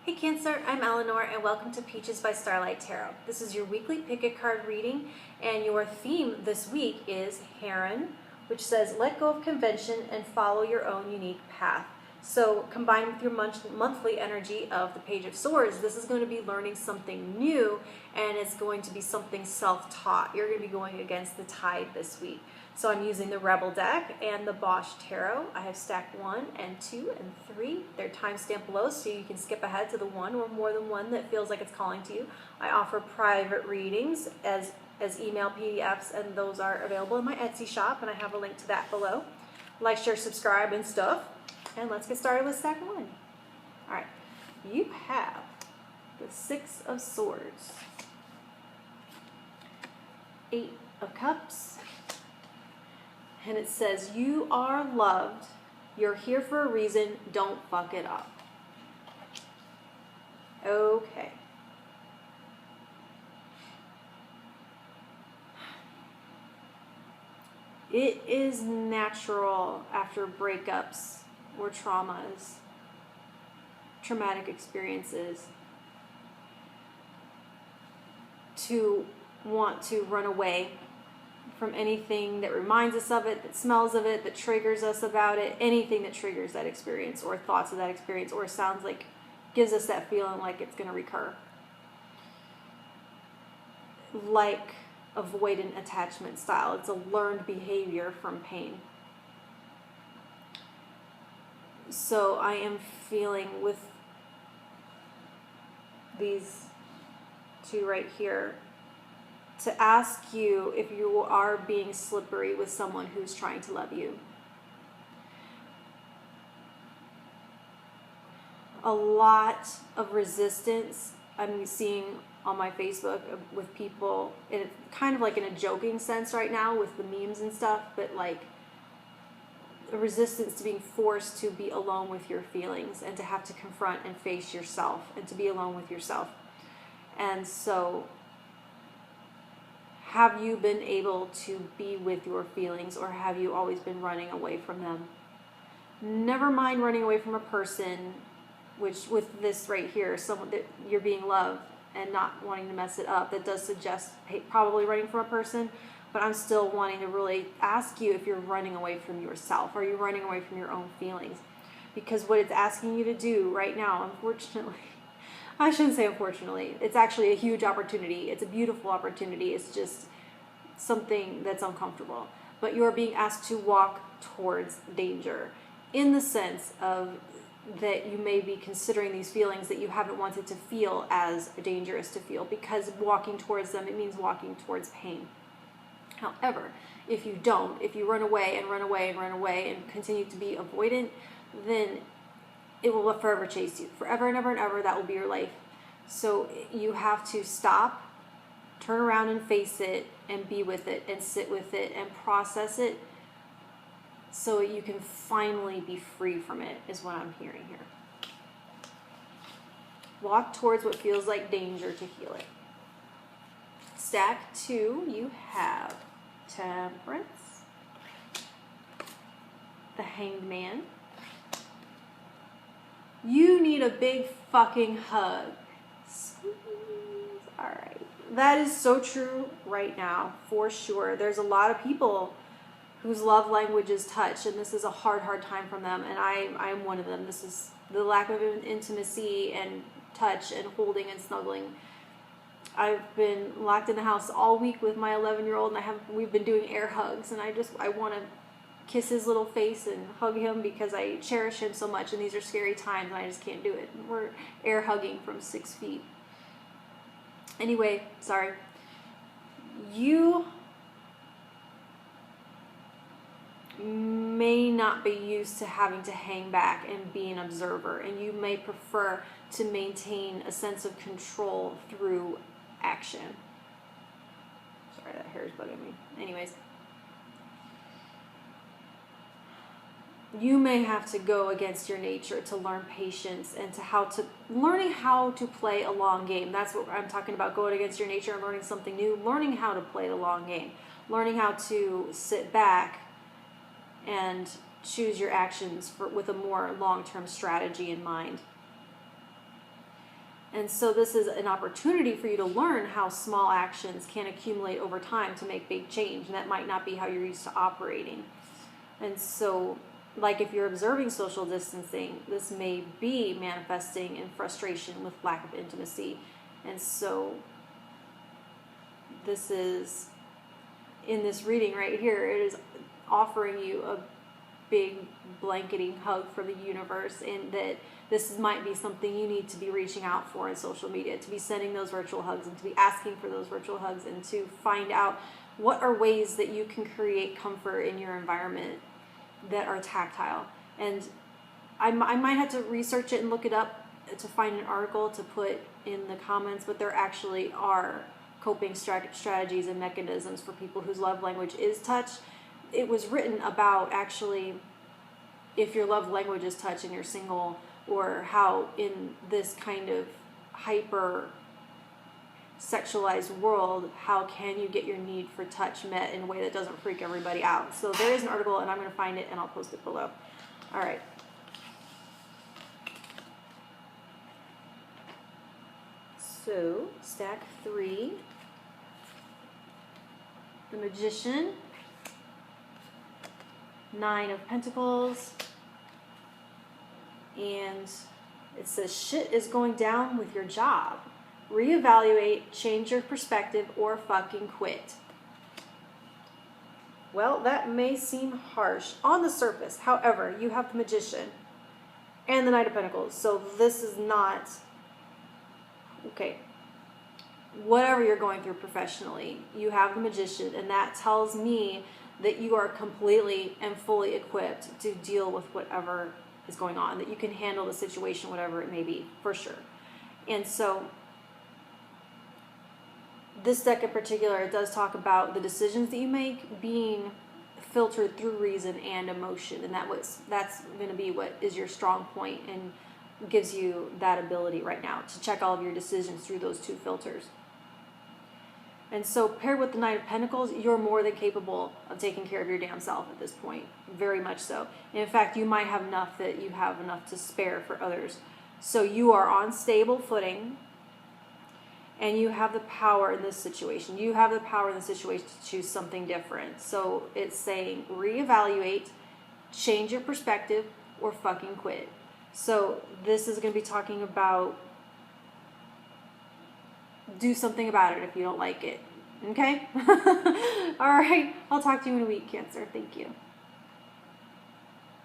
Hey Cancer, I'm Eleanor and welcome to Peaches by Starlight Tarot. This is your weekly pick a card reading and your theme this week is Heron, which says let go of convention and follow your own unique path. So combined with your monthly energy of the Page of Swords, this is going to be learning something new and it's going to be something self-taught. You're going to be going against the tide this week. So I'm using the Rebel deck and the Bosch Tarot. I have stacked 1 and 2 and 3. They're timestamped below so you can skip ahead to the one or more than one that feels like it's calling to you. I offer private readings as email PDFs, and those are available in my Etsy shop, and I have a link to that below. Like, share, subscribe, and stuff. And let's get started with stack 1. All right, you have the 6 of Swords, 8 of Cups, and it says, you are loved, you're here for a reason, don't fuck it up. Okay. It is natural after breakups or traumas, traumatic experiences, to want to run away from anything that reminds us of it, that smells of it, that triggers us about it, anything that triggers that experience or thoughts of that experience or sounds like, gives us that feeling like it's going to recur. Like avoidant attachment style. It's a learned behavior from pain. So I am feeling with these two right here to ask you if you are being slippery with someone who's trying to love you. A lot of resistance I'm seeing on my Facebook with people, and it's kind of like in a joking sense right now with the memes and stuff, but like a resistance to being forced to be alone with your feelings and to have to confront and face yourself and to be alone with yourself. And so have you been able to be with your feelings, or have you always been running away from them? Never mind running away from a person, which with this right here, someone that you're being loved and not wanting to mess it up, that does suggest probably running from a person, but I'm still wanting to really ask you if you're running away from yourself. Are you running away from your own feelings? Because what it's asking you to do right now, unfortunately, I shouldn't say unfortunately, it's actually a huge opportunity. It's a beautiful opportunity. It's just something that's uncomfortable. But you're being asked to walk towards danger in the sense of that you may be considering these feelings that you haven't wanted to feel as dangerous to feel, because walking towards them, it means walking towards pain. However, if you don't, if you run away and run away and run away and continue to be avoidant, then it will forever chase you. Forever and ever and ever, that will be your life. So you have to stop, turn around and face it and be with it and sit with it and process it so you can finally be free from it, is what I'm hearing here. Walk towards what feels like danger to heal it. Stack 2, you have Temperance, the Hanged Man. You need a big fucking hug. All right. That is so true right now, for sure. There's a lot of people whose love language is touch, and this is a hard time from them, and I'm one of them. This is the lack of intimacy and touch and holding and snuggling. I've been locked in the house all week with my 11-year-old, and we've been doing air hugs, and I want to kiss his little face and hug him because I cherish him so much, and these are scary times and I just can't do it. We're air hugging from 6 feet. Anyway, sorry. You may not be used to having to hang back and be an observer, and you may prefer to maintain a sense of control through action. Sorry, that hair is bugging me. Anyways. You may have to go against your nature to learn patience and learning how to play a long game. That's what I'm talking about, going against your nature and learning something new, learning how to play the long game, learning how to sit back and choose your actions with a more long-term strategy in mind. And so this is an opportunity for you to learn how small actions can accumulate over time to make big change. And that might not be how you're used to operating. And so, like if you're observing social distancing, this may be manifesting in frustration with lack of intimacy. And so this is, in this reading right here, it is offering you a big blanketing hug from the universe, and that this might be something you need to be reaching out for in social media, to be sending those virtual hugs and to be asking for those virtual hugs, and to find out what are ways that you can create comfort in your environment that are tactile. And I might have to research it and look it up to find an article to put in the comments, but there actually are coping strategies and mechanisms for people whose love language is touch. It was written about actually if your love language is touch and you're single, or how in this kind of hyper sexualized world, how can you get your need for touch met in a way that doesn't freak everybody out. So there is an article, and I'm going to find it and I'll post it below. All right. So stack 3, the Magician, 9 of Pentacles, and it says shit is going down with your job. Reevaluate, change your perspective, or fucking quit. Well, that may seem harsh on the surface. However, you have the Magician and the Knight of Pentacles. So this is not, okay, whatever you're going through professionally, you have the Magician, and that tells me that you are completely and fully equipped to deal with whatever is going on, that you can handle the situation, whatever it may be, for sure. And so this deck in particular, it does talk about the decisions that you make being filtered through reason and emotion, and that's going to be what is your strong point and gives you that ability right now to check all of your decisions through those 2 filters. And so paired with the Knight of Pentacles, you're more than capable of taking care of your damn self at this point, very much so. And in fact, you might have enough that you have enough to spare for others. So you are on stable footing. And you have the power in this situation. You have the power in this situation to choose something different. So it's saying reevaluate, change your perspective, or fucking quit. So this is going to be talking about do something about it if you don't like it. Okay? All right. I'll talk to you in a week, Cancer. Thank you.